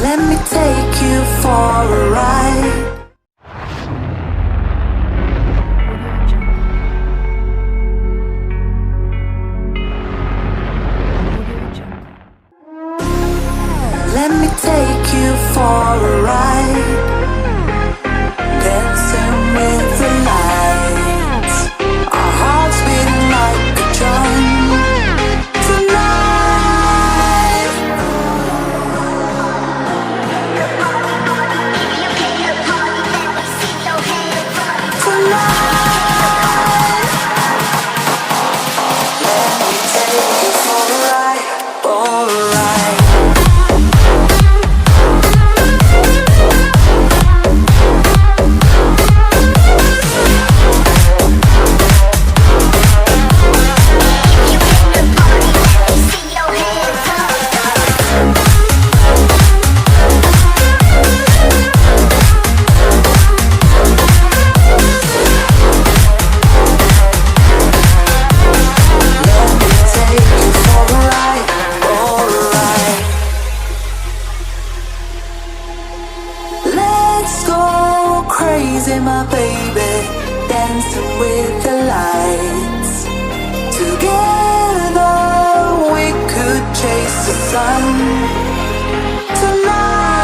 Let me take you for a ride. Let me take you for a ride, dancing with the lights, our hearts beating like a drum. Tonight, tonight, let me take you for a ride, for a ride. Crazy, my baby, dancing with the lights. Together we could chase the sun. Tonight,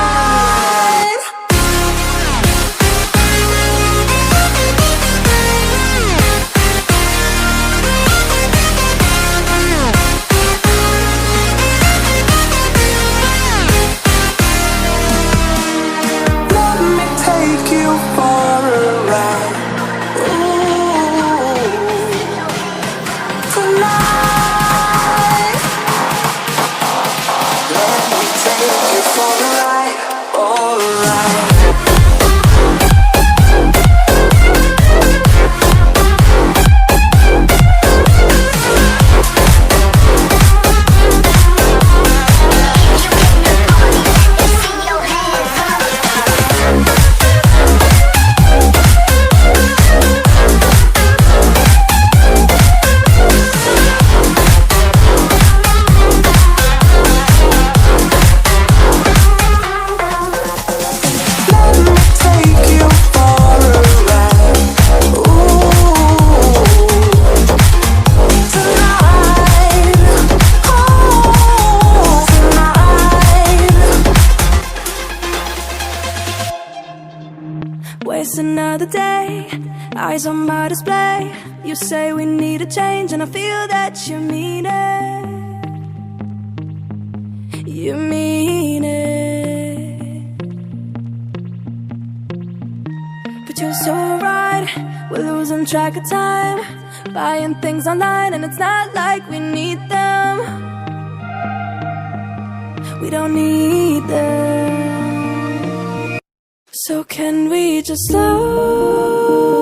let me take you for a ride. Ooh, tonight, let me take you for a ride, for a ride. Waste another day, eyes on my display. You say we need a change, and I feel that you mean it. You mean it. But you're so right, we're losing track of time, buying things online, and it's not like we need them. We don't need them. So can we just slow